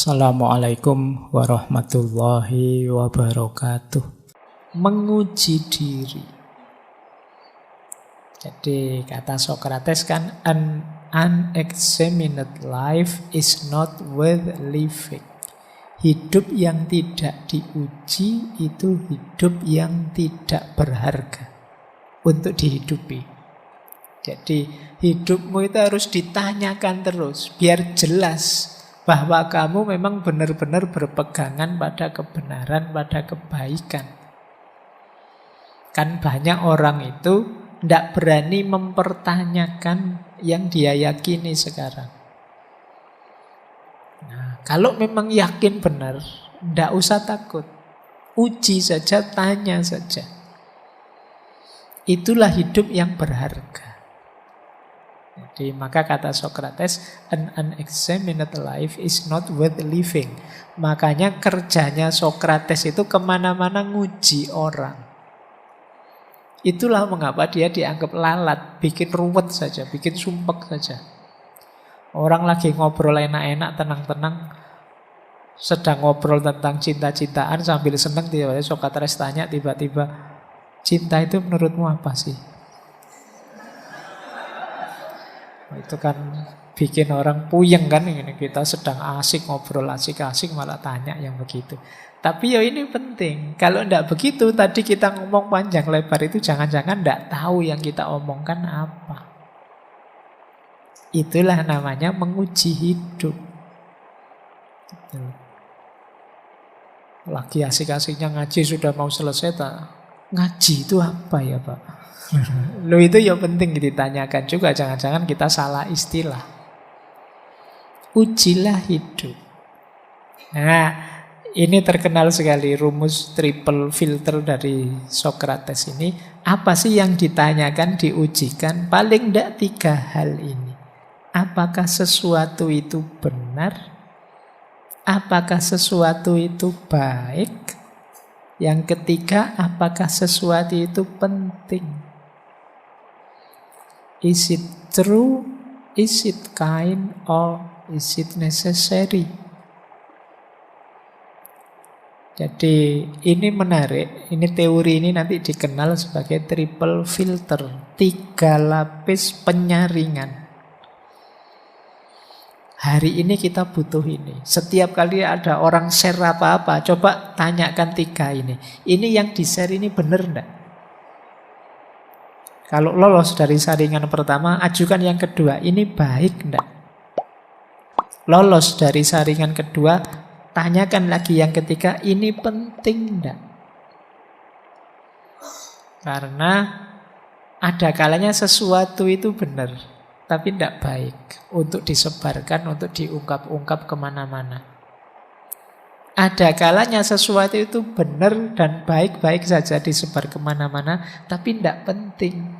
Assalamualaikum warahmatullahi wabarakatuh. Menguji diri. Jadi kata Socrates kan, an unexamined life is not worth living. Hidup yang tidak diuji itu hidup yang tidak berharga untuk dihidupi. Jadi hidupmu itu harus ditanyakan terus, biar jelas bahwa kamu memang benar-benar berpegangan pada kebenaran, pada kebaikan. Kan banyak orang itu tidak berani mempertanyakan yang dia yakini sekarang. Nah, kalau memang yakin benar, tidak usah takut. Uji saja, tanya saja. Itulah hidup yang berharga. Jadi maka kata Socrates, an unexamined life is not worth living. Makanya kerjanya Socrates itu kemana-mana nguji orang. Itulah mengapa dia dianggap lalat, bikin ruwet saja, bikin sumpek saja. Orang lagi ngobrol enak-enak, tenang-tenang, sedang ngobrol tentang cinta-cintaan sambil senang, tiba-tiba Socrates tanya tiba-tiba, cinta itu menurutmu apa sih? Itu kan bikin orang puyeng kan, ini kita sedang asik ngobrol asik-asik malah tanya yang begitu. Tapi ya ini penting. Kalau tidak begitu tadi kita ngomong panjang lebar itu jangan-jangan tidak tahu yang kita omongkan apa. Itulah namanya menguji hidup. Lagi asik-asiknya ngaji sudah mau selesai tak? Ngaji itu apa ya Pak? Loh itu ya penting ditanyakan juga, jangan-jangan kita salah istilah. Ujilah hidup. Nah, ini terkenal sekali rumus triple filter dari Socrates ini. Apa sih yang ditanyakan, diujikan? Paling tidak 3 hal ini. Apakah sesuatu itu benar? Apakah sesuatu itu baik? Yang ketiga, apakah sesuatu itu penting? Is it true? Is it kind? Or is it necessary? Jadi ini menarik. Ini teori ini nanti dikenal sebagai triple filter. 3 lapis penyaringan. Hari ini kita butuh ini. Setiap kali ada orang share apa-apa, coba tanyakan 3 ini. Ini yang di-share ini benar enggak? Kalau lolos dari saringan pertama, ajukan yang kedua. Ini baik enggak? Lolos dari saringan kedua, tanyakan lagi yang ketiga. Ini penting enggak? Karena ada kalanya sesuatu itu benar, tapi tidak baik untuk disebarkan, untuk diungkap-ungkap kemana-mana. Ada kalanya sesuatu itu benar dan baik-baik saja disebar kemana-mana, tapi tidak penting.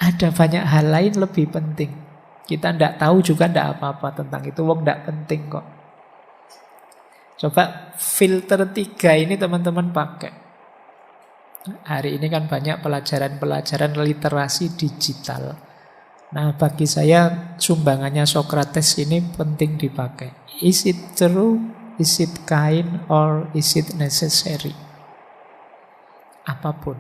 Ada banyak hal lain lebih penting. Kita tidak tahu juga tidak apa-apa tentang itu, wong tidak penting kok. Coba filter 3 ini teman-teman pakai. Hari ini kan banyak pelajaran-pelajaran literasi digital. Nah, bagi saya sumbangannya Socrates ini penting dipakai. Is it true? Is it kind? Or is it necessary? Apapun.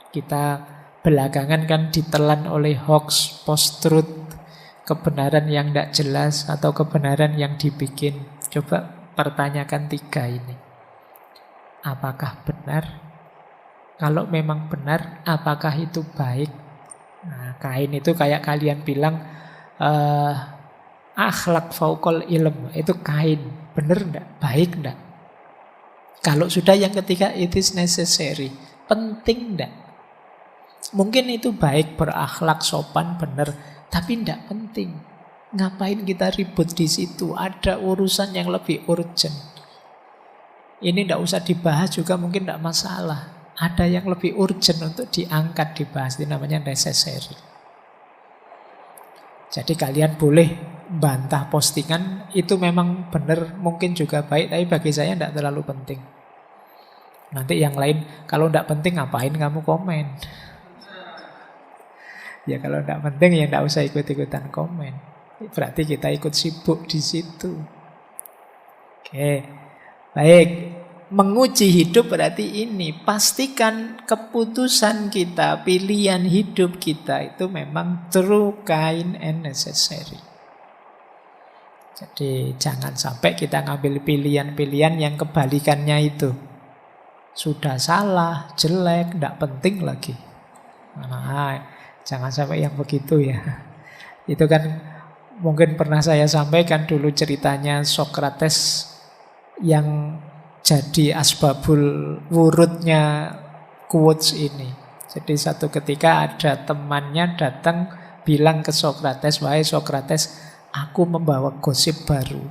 Kita belakangan kan ditelan oleh hoax, post-truth, kebenaran yang tidak jelas atau kebenaran yang dibikin. Coba pertanyakan 3 ini. Apakah benar? Kalau memang benar, apakah itu baik? Nah, kain itu kayak kalian bilang akhlak fauqal ilm, itu kain. Benar enggak? Baik enggak? Kalau sudah yang ketiga, it is necessary. Penting enggak? Mungkin itu baik, berakhlak, sopan, benar, tapi enggak penting. Ngapain kita ribut di situ? Ada urusan yang lebih urgent. Ini enggak usah dibahas juga mungkin enggak masalah. Ada yang lebih urgent untuk diangkat, dibahas. Itu namanya necessary. Jadi kalian boleh bantah postingan, itu memang benar, mungkin juga baik, tapi bagi saya tidak terlalu penting. Nanti yang lain, kalau tidak penting ngapain kamu komen? Ya kalau tidak penting ya tidak usah ikut-ikutan komen. Berarti kita ikut sibuk di situ. Oke, baik. Menguji hidup berarti ini. Pastikan keputusan kita, pilihan hidup kita itu memang true, kind, and necessary. Jadi jangan sampai kita ngambil pilihan-pilihan yang kebalikannya itu. Sudah salah, jelek, tidak penting lagi. Nah, jangan sampai yang begitu ya. Itu kan mungkin pernah saya sampaikan dulu ceritanya Socrates yang jadi asbabul wurudnya quotes ini. Jadi satu ketika ada temannya datang bilang ke Socrates, "Wahai Socrates, aku membawa gosip baru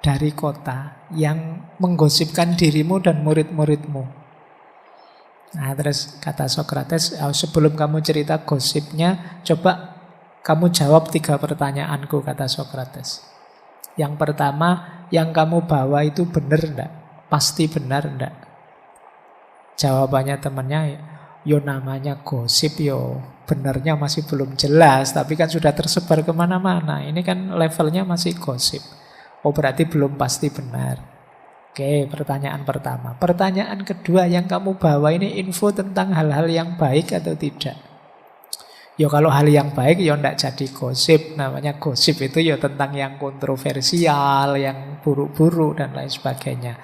dari kota yang menggosipkan dirimu dan murid-muridmu." Nah, terus kata Socrates, "Sebelum kamu cerita gosipnya, coba kamu jawab 3 pertanyaanku," kata Socrates. Yang pertama, yang kamu bawa itu benar enggak? Pasti benar enggak? Jawabannya temannya, yo namanya gosip yo, benarnya masih belum jelas, tapi kan sudah tersebar kemana-mana. Ini kan levelnya masih gosip. Oh, berarti belum pasti benar. Oke, pertanyaan pertama. Pertanyaan kedua, yang kamu bawa ini info tentang hal-hal yang baik atau tidak? Ya kalau hal yang baik ya tidak jadi gosip. Namanya gosip itu ya tentang yang kontroversial, yang buruk-buruk dan lain sebagainya.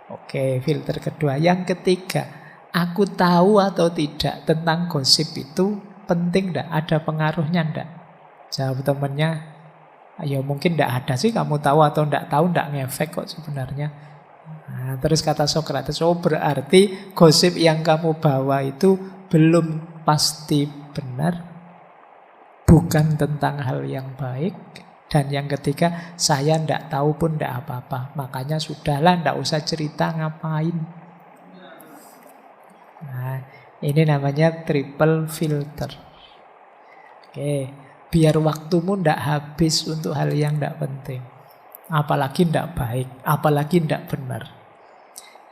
Oke, filter kedua. Yang ketiga, aku tahu atau tidak tentang gosip itu penting tidak? Ada pengaruhnya tidak? Jawab temannya, ya mungkin tidak ada sih, kamu tahu atau tidak tahu tidak ngefek kok sebenarnya. Nah, terus kata Socrates, oh berarti gosip yang kamu bawa itu belum pasti benar, bukan tentang hal yang baik. Dan yang ketiga, saya tidak tahu pun tidak apa-apa. Makanya sudahlah, tidak usah cerita ngapain. Nah, ini namanya triple filter. Oke, biar waktumu tidak habis untuk hal yang tidak penting. Apalagi tidak baik, apalagi tidak benar.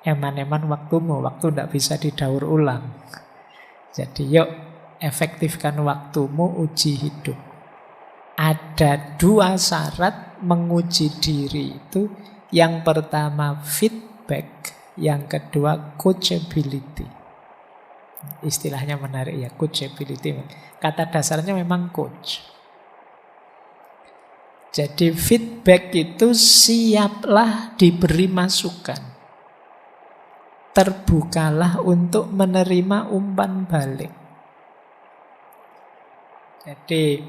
Eman-eman waktumu, waktu tidak bisa didaur ulang. Jadi yuk, efektifkan waktumu, uji hidup. Ada 2 syarat menguji diri itu. Yang pertama feedback, yang kedua coachability. Istilahnya menarik ya, coachability. Kata dasarnya memang coach. Jadi feedback itu siaplah diberi masukan. Terbukalah untuk menerima umpan balik. Jadi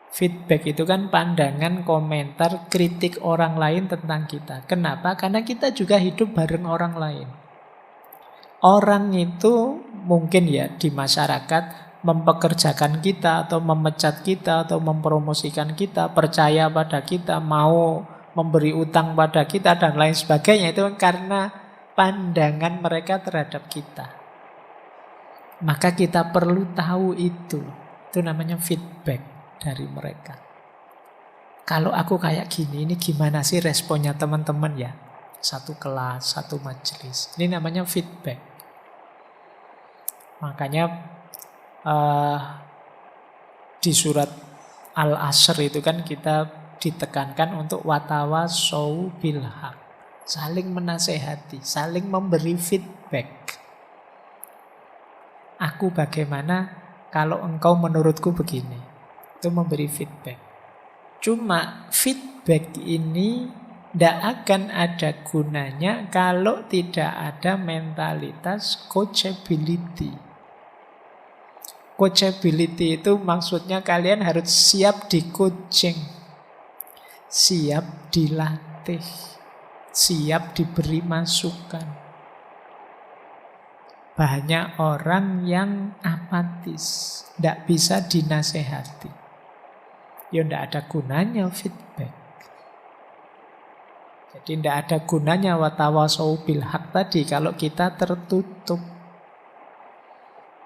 feedback itu kan pandangan, komentar, kritik orang lain tentang kita. Kenapa? Karena kita juga hidup bareng orang lain. Orang itu mungkin ya di masyarakat mempekerjakan kita atau memecat kita atau mempromosikan kita, percaya pada kita, mau memberi utang pada kita dan lain sebagainya. Itu karena pandangan mereka terhadap kita. Maka kita perlu tahu itu. Itu namanya feedback dari mereka. Kalau aku kayak gini, ini gimana sih responnya teman-teman ya? Satu kelas, satu majelis. Ini namanya feedback. Makanya di surat Al-Asr itu kan kita ditekankan untuk watawasau bil haq. Saling menasehati, saling memberi feedback. Aku bagaimana kalau engkau menurutku begini. Itu memberi feedback. Cuma feedback ini tidak akan ada gunanya kalau tidak ada mentalitas coachability. Coachability itu maksudnya kalian harus siap di coaching, siap dilatih, siap diberi masukan. Banyak orang yang apatis, tidak bisa dinasehati. Ya tidak ada gunanya feedback. Jadi tidak ada gunanya watawasau bil haq tadi kalau kita tertutup.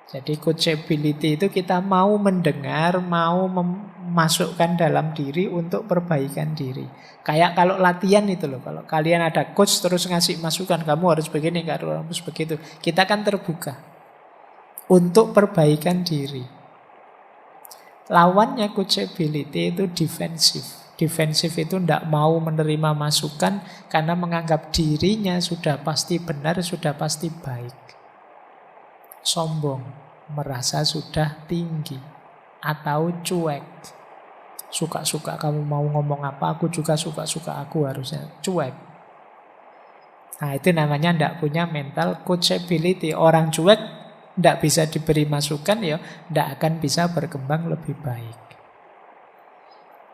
Jadi coachability itu kita mau mendengar, mau memasukkan dalam diri untuk perbaikan diri. Kayak kalau latihan itu loh, kalau kalian ada coach terus ngasih masukan, kamu harus begini, kamu harus begitu. Kita kan terbuka untuk perbaikan diri. Lawannya coachability itu defensif. Defensif itu tidak mau menerima masukan karena menganggap dirinya sudah pasti benar, sudah pasti baik. Sombong, merasa sudah tinggi. Atau cuek. Suka-suka kamu mau ngomong apa, aku juga suka-suka aku, harusnya cuek. Nah itu namanya tidak punya mental coachability. Orang cuek tidak bisa diberi masukan, ya tidak akan bisa berkembang lebih baik.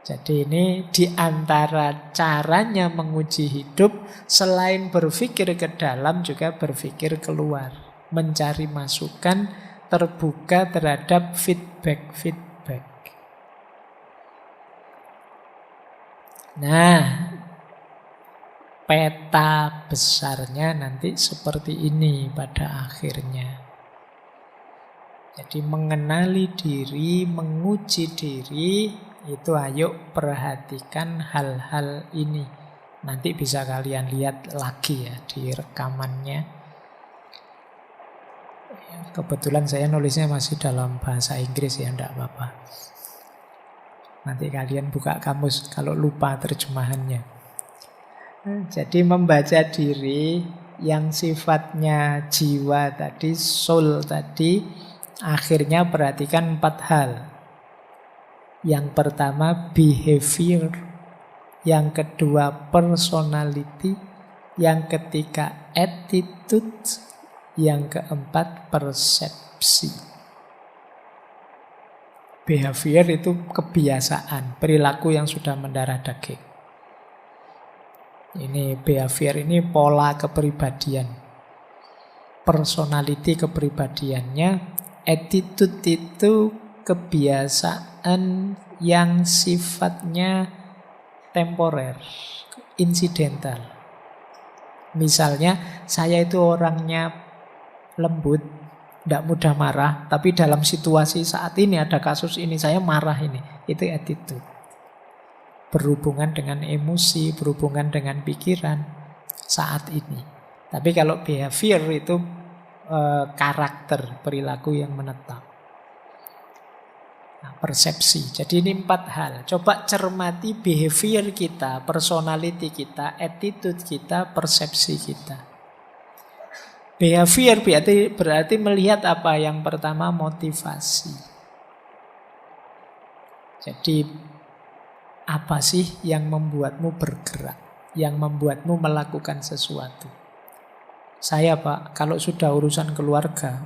Jadi ini diantara caranya menguji hidup, selain berpikir ke dalam juga berpikir keluar. Mencari masukan, terbuka terhadap feedback. Nah, peta besarnya nanti seperti ini pada akhirnya. Jadi mengenali diri, menguji diri, itu ayo perhatikan hal-hal ini. Nanti bisa kalian lihat lagi ya di rekamannya. Kebetulan saya nulisnya masih dalam bahasa Inggris ya, enggak apa-apa. Nanti kalian buka kamus kalau lupa terjemahannya. Jadi membaca diri yang sifatnya jiwa tadi, soul tadi, akhirnya perhatikan 4 hal. Yang pertama behavior, yang kedua personality, yang ketiga attitude, yang keempat persepsi. Behavior itu kebiasaan, perilaku yang sudah mendarah daging. Ini behavior, ini pola kepribadian. Personality kepribadiannya, attitude itu kebiasaan yang sifatnya temporer, insidental. Misalnya, saya itu orangnya lembut, tidak mudah marah, tapi dalam situasi saat ini ada kasus ini, saya marah ini. Itu attitude. Berhubungan dengan emosi, berhubungan dengan pikiran saat ini. Tapi kalau behavior itu karakter, perilaku yang menetap. Nah, persepsi. Jadi ini 4 hal. Coba cermati behavior kita, personality kita, attitude kita, persepsi kita. Behavior berarti melihat apa? Yang pertama motivasi. Jadi apa sih yang membuatmu bergerak? Yang membuatmu melakukan sesuatu? Saya Pak, kalau sudah urusan keluarga,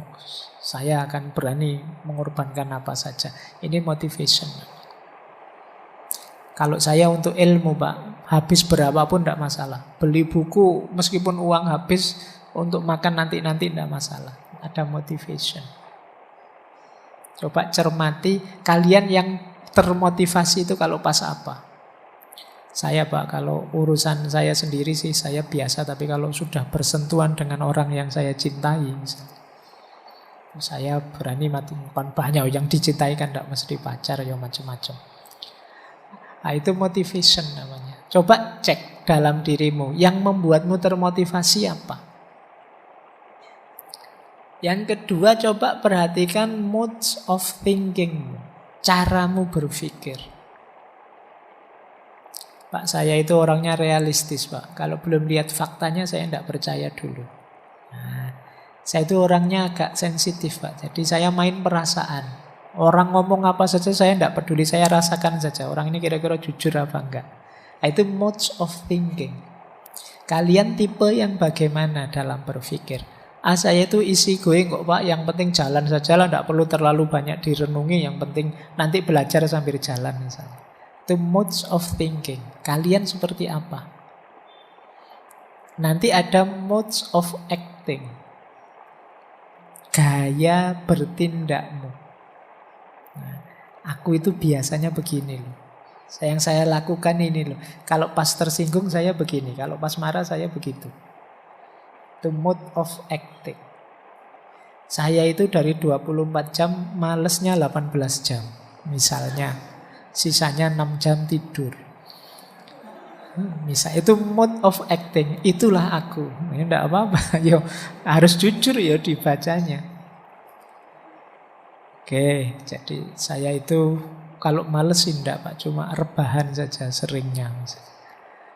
saya akan berani mengorbankan apa saja. Ini motivation. Kalau saya untuk ilmu Pak, habis berapapun tidak masalah. Beli buku meskipun uang habis, untuk makan nanti-nanti tidak masalah. Ada motivation. Coba cermati kalian yang termotivasi itu kalau pas apa? Saya Pak, kalau urusan saya sendiri sih saya biasa, tapi kalau sudah bersentuhan dengan orang yang saya cintai misalnya, saya berani mati. Bukan banyak yang dicintai kan tidak mesti pacar ya macam-macam. Nah, itu motivation namanya. Coba cek dalam dirimu, yang membuatmu termotivasi apa? Yang kedua, coba perhatikan modes of thinking, caramu berpikir. Pak, saya itu orangnya realistis Pak. Kalau belum lihat faktanya saya tidak percaya dulu. Nah, saya itu orangnya agak sensitif Pak. Jadi saya main perasaan. Orang ngomong apa saja saya tidak peduli. Saya rasakan saja. Orang ini kira-kira jujur apa enggak. Nah, itu modes of thinking. Kalian tipe yang bagaimana dalam berpikir? Saya itu easy going kok Pak. Yang penting jalan saja lah. Tidak perlu terlalu banyak direnungi. Yang penting nanti belajar sambil jalan misalnya. Itu modes of thinking. Kalian seperti apa? Nanti ada modes of acting. Gaya bertindakmu. Nah, aku itu biasanya begini loh. Yang saya lakukan ini loh. Kalau pas tersinggung saya begini. Kalau pas marah saya begitu. Itu mode of acting. Saya itu dari 24 jam malesnya 18 jam. Misalnya. Sisanya 6 jam tidur. Misal itu mode of acting. Itulah aku. Ini tidak apa-apa. Yo, harus jujur ya dibacanya. Oke, jadi saya itu kalau males sih enggak Pak, cuma rebahan saja seringnya.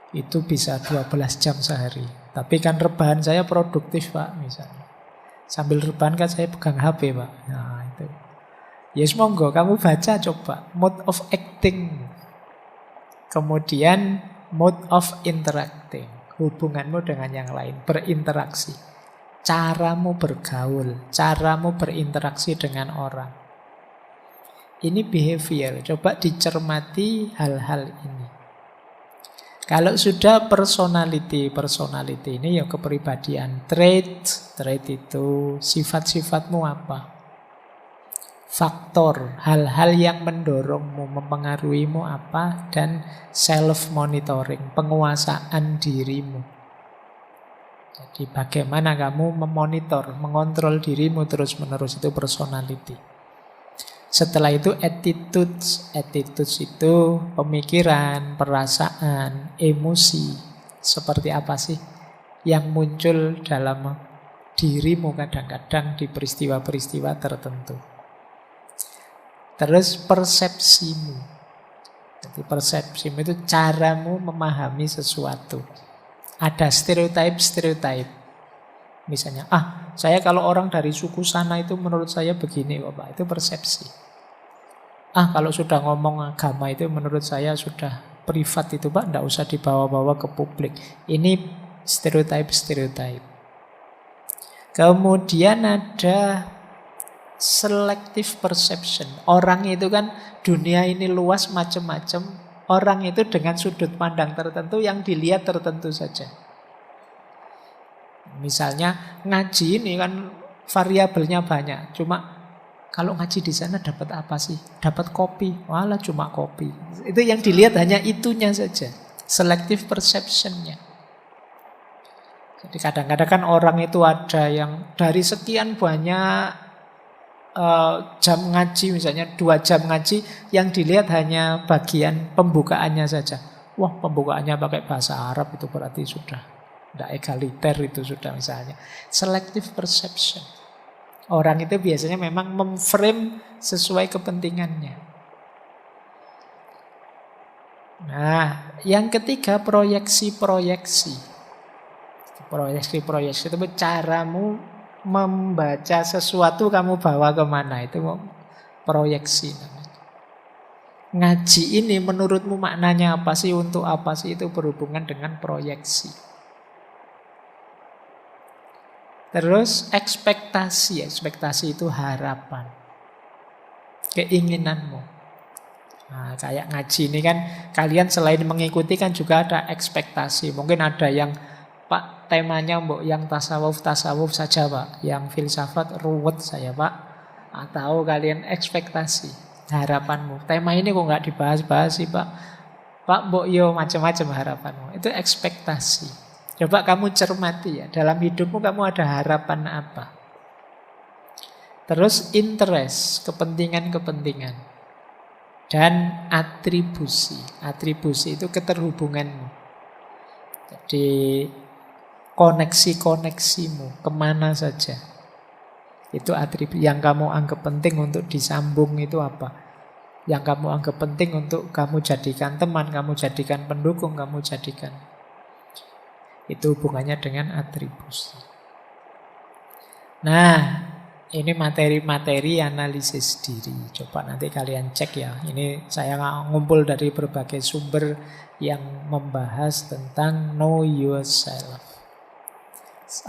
Itu bisa 12 jam sehari. Tapi kan rebahan saya produktif Pak misalnya. Sambil rebahan kan saya pegang HP Pak. Nah itu. Yes monggo kamu baca coba. Mode of acting. Kemudian mode of interacting. Hubunganmu dengan yang lain. Berinteraksi. Caramu bergaul. Caramu berinteraksi dengan orang. Ini behavior. Coba dicermati hal-hal ini. Kalau sudah personality ini ya kepribadian. Trait itu sifat-sifatmu apa? Faktor, hal-hal yang mendorongmu, mempengaruhimu apa? Dan self-monitoring, penguasaan dirimu. Jadi bagaimana kamu memonitor, mengontrol dirimu terus-menerus, itu personality. Setelah itu attitudes. Attitudes itu pemikiran, perasaan, emosi. Seperti apa sih yang muncul dalam dirimu kadang-kadang di peristiwa-peristiwa tertentu. Terus persepsimu. Jadi persepsimu itu caramu memahami sesuatu. Ada stereotype. Misalnya, saya kalau orang dari suku sana itu menurut saya begini Bapak, itu persepsi. Kalau sudah ngomong agama itu menurut saya sudah privat itu Pak, tidak usah dibawa-bawa ke publik. Ini stereotype. Kemudian ada selective perception. Orang itu kan dunia ini luas macam-macam. Orang itu dengan sudut pandang tertentu yang dilihat tertentu saja. Misalnya ngaji ini kan variabelnya banyak. Cuma kalau ngaji di sana dapat apa sih? Dapat kopi. Walah cuma kopi. Itu yang dilihat hanya itunya saja. Selective perceptionnya. Jadi kadang-kadang kan orang itu ada yang dari sekian banyak jam ngaji, misalnya 2 jam ngaji, yang dilihat hanya bagian pembukaannya saja. Wah pembukaannya pakai bahasa Arab itu berarti sudah tidak egaliter itu sudah misalnya. Selective perception. Orang itu biasanya memang memframe sesuai kepentingannya. Nah, yang ketiga proyeksi-proyeksi. Proyeksi-proyeksi itu caramu membaca sesuatu kamu bawa kemana. Itu proyeksi namanya. Ngaji ini menurutmu maknanya apa sih, untuk apa sih, itu berhubungan dengan proyeksi. Terus ekspektasi. Ekspektasi itu harapan, keinginanmu. Nah, kayak ngaji ini kan kalian selain mengikuti kan juga ada ekspektasi. Mungkin ada yang Pak temanya mbok yang tasawuf saja Pak, yang filsafat ruwet saya Pak. Atau kalian ekspektasi, harapanmu. Tema ini kok nggak dibahas-bahas sih Pak. Pak mbok yo macam-macam harapanmu. Itu ekspektasi. Coba kamu cermati ya, dalam hidupmu kamu ada harapan apa? Terus interest, kepentingan-kepentingan. Dan atribusi. Atribusi itu keterhubunganmu. Jadi koneksi-koneksimu kemana saja. Itu atribusi yang kamu anggap penting untuk disambung itu apa? Yang kamu anggap penting untuk kamu jadikan teman, kamu jadikan pendukung, kamu jadikan. Itu hubungannya dengan atribusi. Nah, ini materi-materi analisis diri. Coba nanti kalian cek ya. Ini saya ngumpul dari berbagai sumber yang membahas tentang know yourself.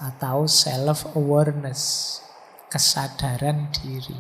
Atau self-awareness, kesadaran diri.